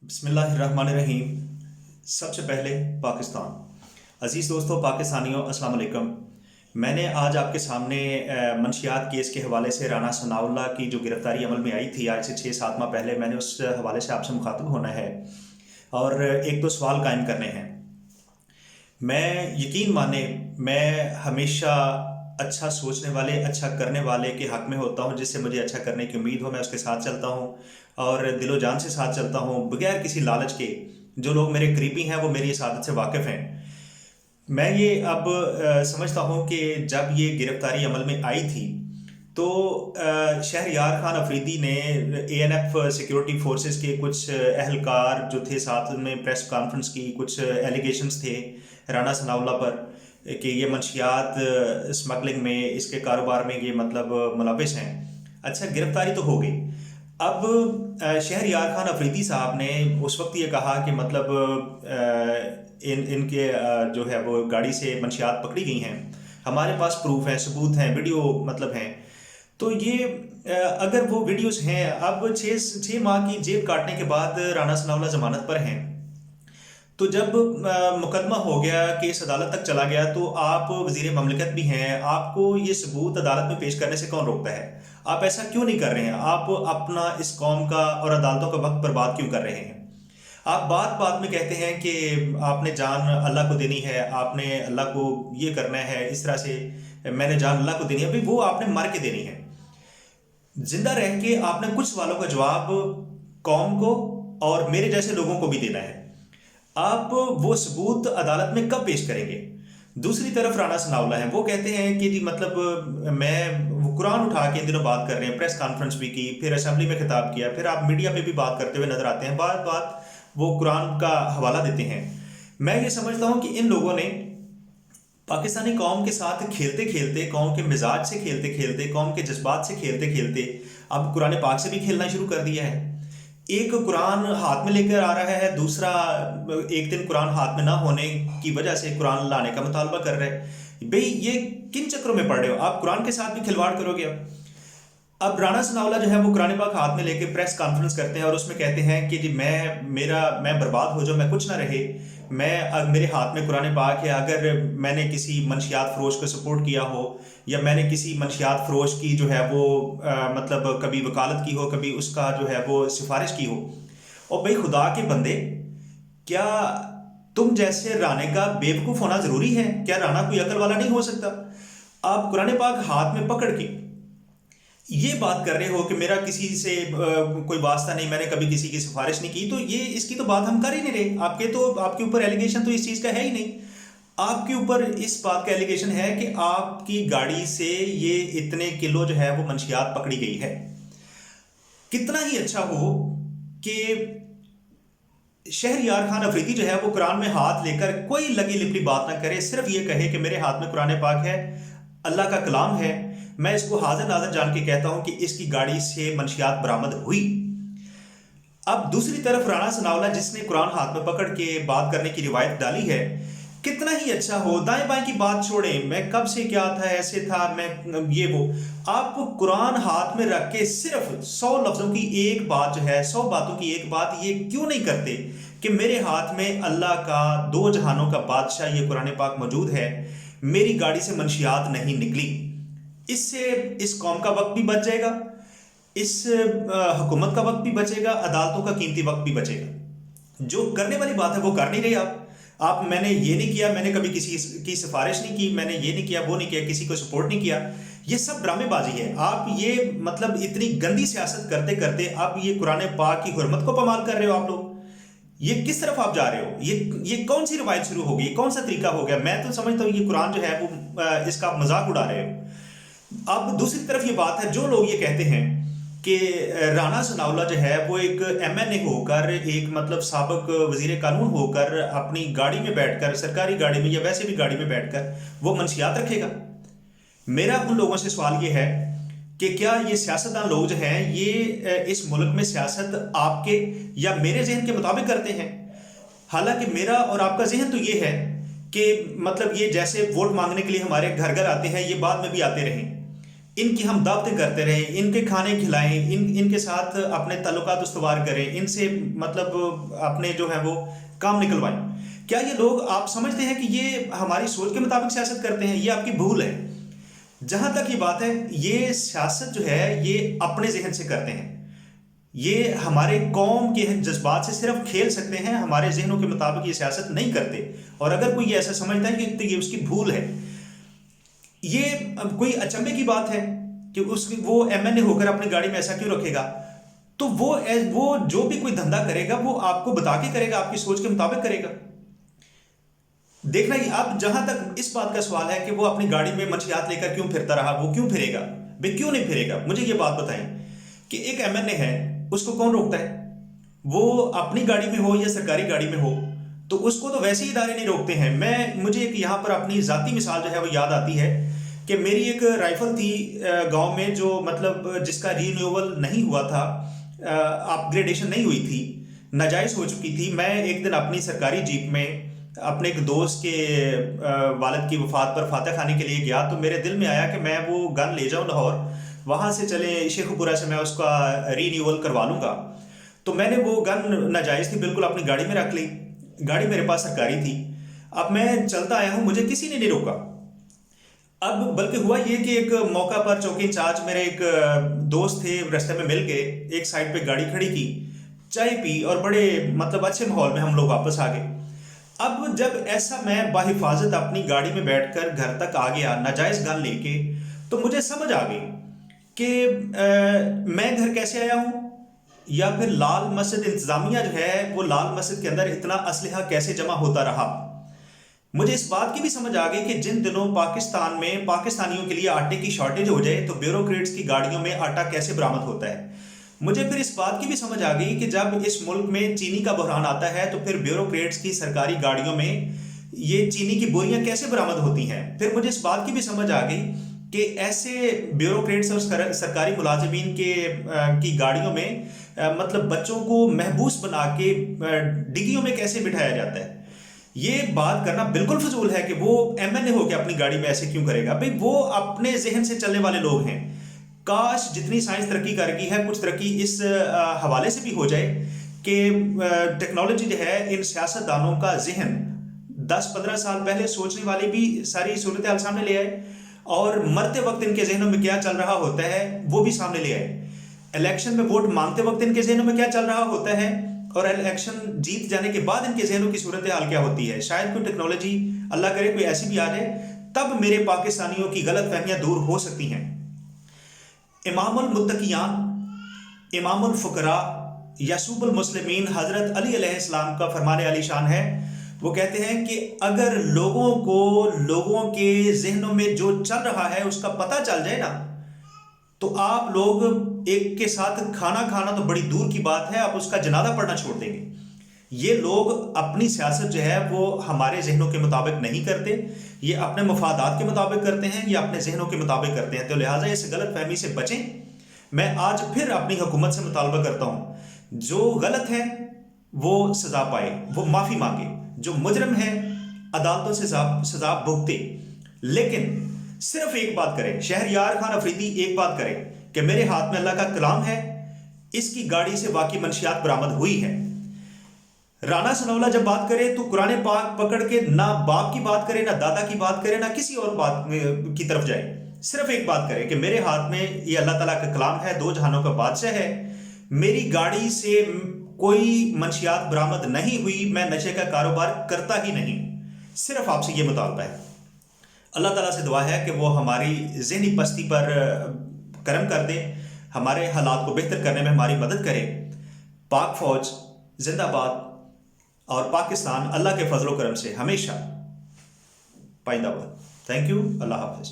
बिस्मिल्लाहिर्रहमानिर्रहीम। सबसे पहले पाकिस्तान। अज़ीज़ दोस्तों, पाकिस्तानियों, अस्सलाम वालेकुम। मैंने आज आपके सामने मंशियात केस के हवाले से राना सनाउल्लाह की जो गिरफ़्तारी अमल में आई थी आज से 6-7 माह पहले, मैंने उस हवाले से आपसे मुखातिब होना है और एक दो सवाल कायम करने हैं। मैं यकीन माने, मैं हमेशा अच्छा सोचने वाले, अच्छा करने वाले के हक़ में होता हूँ। जिससे मुझे अच्छा करने की उम्मीद हो, मैं उसके साथ चलता हूँ और दिलो जान से साथ चलता हूँ, बगैर किसी लालच के। जो लोग मेरे करीबी हैं वो मेरी इस आदत से वाकिफ़ हैं। मैं ये अब समझता हूँ कि जब ये गिरफ़्तारी अमल में आई थी तो शहरयार खान अफरीदी ने ANF सिक्योरिटी फोर्सेस के कुछ एहलकार जो थे, साथ में प्रेस कॉन्फ्रेंस की, कुछ एलिगेशंस थे राना सनाउल्लाह पर कि ये मंशियात स्मगलिंग में, इसके कारोबार में ये मतलब मुलविस हैं। अच्छा, गिरफ़्तारी तो हो गई। अब शहरयार खान अफरीदी साहब ने उस वक्त ये कहा कि मतलब इनके जो है वो गाड़ी से मंशियात पकड़ी गई हैं, हमारे पास प्रूफ है, सबूत हैं, वीडियो मतलब हैं। तो ये अगर वो वीडियोस हैं, अब छः माह की जेल काटने के बाद राना सनाउल्लाह ज़मानत पर हैं, तो जब मुकदमा हो गया, केस अदालत तक चला गया, तो आप वज़ीर ममलकत भी हैं, आपको ये सबूत अदालत में पेश करने से कौन रोकता है? आप ऐसा क्यों नहीं कर रहे हैं? आप अपना इस कौम का और अदालतों का वक्त बर्बाद क्यों कर रहे हैं? आप बात बात में कहते हैं कि आपने जान अल्लाह को देनी है, आपने अल्लाह को ये करना है, इस तरह से मैंने जान अल्लाह को देनी है। भाई, वो आपने मर के देनी है। जिंदा रह के आपने कुछ सवालों का जवाब कौम को और मेरे जैसे लोगों को भी देना है। आप वो सबूत अदालत में कब पेश करेंगे? दूसरी तरफ राना सनाउल्लाह हैं, वो कहते हैं कि जी मतलब मैं वो कुरान उठा के इन दिनों बात कर रहे हैं, प्रेस कॉन्फ्रेंस भी की, फिर असेंबली में खिताब किया, फिर आप मीडिया पे भी बात करते हुए नजर आते हैं, बात बात वो कुरान का हवाला देते हैं। मैं ये समझता हूँ कि इन लोगों ने पाकिस्तानी कौम के साथ खेलते खेलते, कौम के मिजाज से खेलते खेलते, कौम के जज्बात से खेलते खेलते अब कुरान पाक से भी खेलना शुरू कर दिया है। एक कुरान हाथ में लेकर आ रहा है, दूसरा एक दिन कुरान हाथ में ना होने की वजह से कुरान लाने का मुतालबा कर रहे हैं। भाई, ये किन चक्रों में पड़ रहे हो? आप कुरान के साथ भी खिलवाड़ करोगे। अब राना सनाउल्लाह जो है वो कुरान पाक हाथ में लेके प्रेस कॉन्फ्रेंस करते हैं और उसमें कहते हैं कि जी मैं बर्बाद हो जाऊँ, मैं कुछ ना रहे, मेरे हाथ में कुरान पाक है। अगर मैंने किसी मंशियात फरोश को सपोर्ट किया हो या मैंने किसी मंशियात फरोश की जो है वो मतलब कभी वकालत की हो, कभी उसका जो है वो सिफारिश की हो। और भाई, खुदा के बंदे, क्या तुम जैसे राने का बेवकूफ़ होना ज़रूरी है? क्या राना कोई अकल वाला नहीं हो सकता? आप कुरान पाक हाथ में पकड़ के ये बात कर रहे हो कि मेरा किसी से कोई वास्ता नहीं, मैंने कभी किसी की सिफारिश नहीं की, तो ये इसकी तो बात हम कर ही नहीं रहे। आपके ऊपर एलिगेशन तो इस चीज़ का है ही नहीं। आपके ऊपर इस बात का एलिगेशन है कि आपकी गाड़ी से ये इतने किलो जो है वो मंशियात पकड़ी गई है। कितना ही अच्छा हो कि शहरयार खान अफरीदी जो है वो कुरान में हाथ लेकर कोई लगी लिपटी बात ना करे, सिर्फ ये कहे कि मेरे हाथ में कुरान पाक है, अल्लाह का कलाम है, मैं इसको हाजिर नाज़र जान के कहता हूं कि इसकी गाड़ी से मंशियात बरामद हुई। अब दूसरी तरफ राना सनाउल्लाह, जिसने कुरान हाथ में पकड़ के बात करने की रिवायत डाली है, कितना ही अच्छा हो, दाएं बाएं की बात छोड़ें, मैं कब से क्या था, ऐसे था, मैं ये वो, आप कुरान हाथ में रख के सिर्फ 100 लफ्जों की एक बात जो है, 100 बातों की एक बात ये क्यों नहीं करते कि मेरे हाथ में अल्लाह का, दो जहानों का बादशाह ये कुरान पाक मौजूद है, मेरी गाड़ी से मंशियात नहीं निकली। इससे इस कौम का वक्त भी बच जाएगा, इस हुकूमत का वक्त भी बचेगा, अदालतों का कीमती वक्त भी बचेगा। जो करने वाली बात है वो कर नहीं रहे आप। मैंने ये नहीं किया, मैंने कभी किसी की सिफारिश नहीं की, मैंने ये नहीं किया, वो नहीं किया, किसी को सपोर्ट नहीं किया, ये सब ड्रामेबाजी है। आप ये मतलब इतनी गंदी सियासत करते करते आप ये कुरान पाक की हुर्मत को पमाल कर रहे हो। आप लोग ये किस तरफ आप जा रहे हो? ये कौन सी रिवायत शुरू हो गई? कौन सा तरीका हो गया? मैं तो समझता हूँ ये कुरान जो है वो इसका मजाक उड़ा रहे हो। अब दूसरी तरफ ये बात है, जो लोग ये कहते हैं कि राना सनाउल्लाह जो है वो एक MNA होकर, एक मतलब साबिक वजीर कानून होकर अपनी गाड़ी में बैठकर, सरकारी गाड़ी में या वैसे भी गाड़ी में बैठकर वो मंशियात रखेगा। मेरा उन लोगों से सवाल ये है कि क्या ये सियासतदान लोग जो हैं ये इस मुल्क में सियासत आपके या मेरे जहन के मुताबिक करते हैं? हालांकि मेरा और आपका जहन तो ये है कि मतलब ये जैसे वोट मांगने के लिए हमारे घर घर आते हैं, ये बाद में भी आते रहें। ان کی ہم دعوتیں کرتے رہیں، ان کے کھانے کھلائیں، ان کے ساتھ اپنے تعلقات استوار کریں، ان سے مطلب اپنے جو ہے وہ کام نکلوائیں، کیا یہ لوگ آپ سمجھتے ہیں کہ یہ ہماری سوچ کے مطابق سیاست کرتے ہیں؟ یہ آپ کی بھول ہے۔ جہاں تک یہ بات ہے، یہ سیاست جو ہے یہ اپنے ذہن سے کرتے ہیں، یہ ہمارے قوم کے جذبات سے صرف کھیل سکتے ہیں، ہمارے ذہنوں کے مطابق یہ سیاست نہیں کرتے۔ اور اگر کوئی ایسا سمجھتا ہے کہ یہ اس کی بھول ہے، یہ کوئی اچنبے کی بات ہے کہ وہ ایم این اے ہو کر اپنی گاڑی میں ایسا کیوں رکھے گا؟ تو وہ جو بھی کوئی دھندا کرے گا وہ آپ کو بتا کے کرے گا، آپ کی سوچ کے مطابق کرے گا۔ دیکھنا ہی اب جہاں تک اس بات کا سوال ہے کہ وہ اپنی گاڑی میں منشیات لے کر کیوں پھرتا رہا، وہ کیوں پھرے گا بھائی؟ کیوں نہیں پھرے گا؟ مجھے یہ بات بتائیں کہ ایک ایم این اے ہے، اس کو کون روکتا ہے؟ وہ اپنی گاڑی میں ہو یا سرکاری گاڑی میں ہو، تو اس کو تو ویسے ہی ادارے نہیں روکتے ہیں۔ مجھے ایک یہاں پر اپنی ذاتی مثال جو ہے وہ یاد آتی ہے کہ میری ایک رائفل تھی گاؤں میں، جو مطلب جس کا رینیول نہیں ہوا تھا، اپ گریڈیشن نہیں ہوئی تھی، ناجائز ہو چکی تھی۔ میں ایک دن اپنی سرکاری جیپ میں اپنے ایک دوست کے والد کی وفات پر فاتح خانی کے لیے گیا، تو میرے دل میں آیا کہ میں وہ گن لے جاؤں لاہور، وہاں سے چلے شیخو پورہ سے میں اس کا رینیول کروا لوں گا۔ تو میں نے وہ گن ناجائز تھی بالکل اپنی گاڑی میں رکھ لی، گاڑی میرے پاس سرکاری تھی۔ اب میں چلتا آیا ہوں، مجھے کسی نے نہیں روکا۔ اب بلکہ ہوا یہ کہ ایک موقع پر چوکی انچارج میرے ایک دوست تھے، رستے میں مل گئے، ایک سائڈ پہ گاڑی کھڑی کی، چائے پی اور بڑے مطلب اچھے ماحول میں ہم لوگ واپس آ گئے۔ اب جب ایسا میں بحفاظت اپنی گاڑی میں بیٹھ کر گھر تک آ گیا ناجائز گن لے کے، تو مجھے سمجھ آ گئی کہ میں گھر کیسے آیا ہوں، یا پھر لال مسجد انتظامیہ جو ہے وہ لال مسجد کے اندر اتنا اسلحہ کیسے جمع ہوتا رہا۔ مجھے اس بات کی بھی سمجھ آ گئی کہ جن دنوں پاکستان میں پاکستانیوں کے لیے آٹے کی شارٹیج ہو جائے تو بیوروکریٹس کی گاڑیوں میں آٹا کیسے برآمد ہوتا ہے۔ مجھے پھر اس بات کی بھی سمجھ آ گئی کہ جب اس ملک میں چینی کا بحران آتا ہے تو پھر بیوروکریٹس کی سرکاری گاڑیوں میں یہ چینی کی بوریاں کیسے برآمد ہوتی ہیں۔ پھر مجھے اس بات کی بھی سمجھ آ گئی کہ ایسے بیوروکریٹس اور سرکاری ملازمین کی گاڑیوں میں مطلب بچوں کو محبوس بنا کے ڈگیوں میں کیسے بٹھایا جاتا ہے۔ یہ بات کرنا بالکل فضول ہے کہ وہ ایم این اے ہو کے اپنی گاڑی میں ایسے کیوں کرے گا بھائی؟ وہ اپنے ذہن سے چلنے والے لوگ ہیں۔ کاش جتنی سائنس ترقی کر گئی ہے، کچھ ترقی اس حوالے سے بھی ہو جائے کہ ٹیکنالوجی جو ہے ان سیاستدانوں کا ذہن 10-15 سال پہلے سوچنے والے بھی ساری صورتحال سامنے لے آئے، اور مرتے وقت ان کے ذہنوں میں کیا چل رہا ہوتا ہے وہ بھی سامنے لے آئے۔ الیکشن میں ووٹ مانگتے وقت ان کے ذہنوں میں کیا چل رہا ہوتا ہے، اور الیکشن جیت جانے کے بعد ان کے ذہنوں کی صورتحال کیا ہوتی ہے۔ شاید کوئی ٹیکنالوجی اللہ کرے کوئی ایسی بھی آ جائے، تب میرے پاکستانیوں کی غلط فہمیاں دور ہو سکتی ہیں۔ امام المتقیان، امام الفقراء، یسوب المسلمین حضرت علی علیہ السلام کا فرمان علی شان ہے۔ وہ کہتے ہیں کہ اگر لوگوں کے ذہنوں میں جو چل رہا ہے اس کا پتہ چل جائے نا، تو آپ لوگ ایک کے ساتھ کھانا کھانا تو بڑی دور کی بات ہے، آپ اس کا جنازہ پڑھنا چھوڑ دیں گے۔ یہ لوگ اپنی سیاست جو ہے وہ ہمارے ذہنوں کے مطابق نہیں کرتے، یہ اپنے مفادات کے مطابق کرتے ہیں، یہ اپنے ذہنوں کے مطابق کرتے ہیں۔ تو لہٰذا اس غلط فہمی سے بچیں۔ میں آج پھر اپنی حکومت سے مطالبہ کرتا ہوں، جو غلط ہے وہ سزا پائے، وہ معافی مانگے، جو مجرم ہے عدالتوں سے سزا بھگتے، لیکن صرف ایک بات کرے، شہریار خان افریدی ایک بات کرے کہ میرے ہاتھ میں اللہ کا کلام ہے، اس کی گاڑی سے واقعی منشیات برآمد ہوئی ہے۔ رانا ثناءاللہ جب بات کرے تو قرآن پاک پکڑ کے نہ باپ کی بات کرے، نہ دادا کی بات کرے، نہ کسی اور بات کی طرف جائے، صرف ایک بات کرے کہ میرے ہاتھ میں یہ اللہ تعالیٰ کا کلام ہے، دو جہانوں کا بادشاہ ہے، میری گاڑی سے کوئی منشیات برآمد نہیں ہوئی، میں نشے کا کاروبار کرتا ہی نہیں۔ صرف آپ سے یہ مطالبہ ہے۔ اللہ تعالیٰ سے دعا ہے کہ وہ ہماری ذہنی پستی پر کرم کر دے، ہمارے حالات کو بہتر کرنے میں ہماری مدد کرے۔ پاک فوج زندہ باد، اور پاکستان اللہ کے فضل و کرم سے ہمیشہ پائیدہ باد۔ تھینک یو، اللہ حافظ۔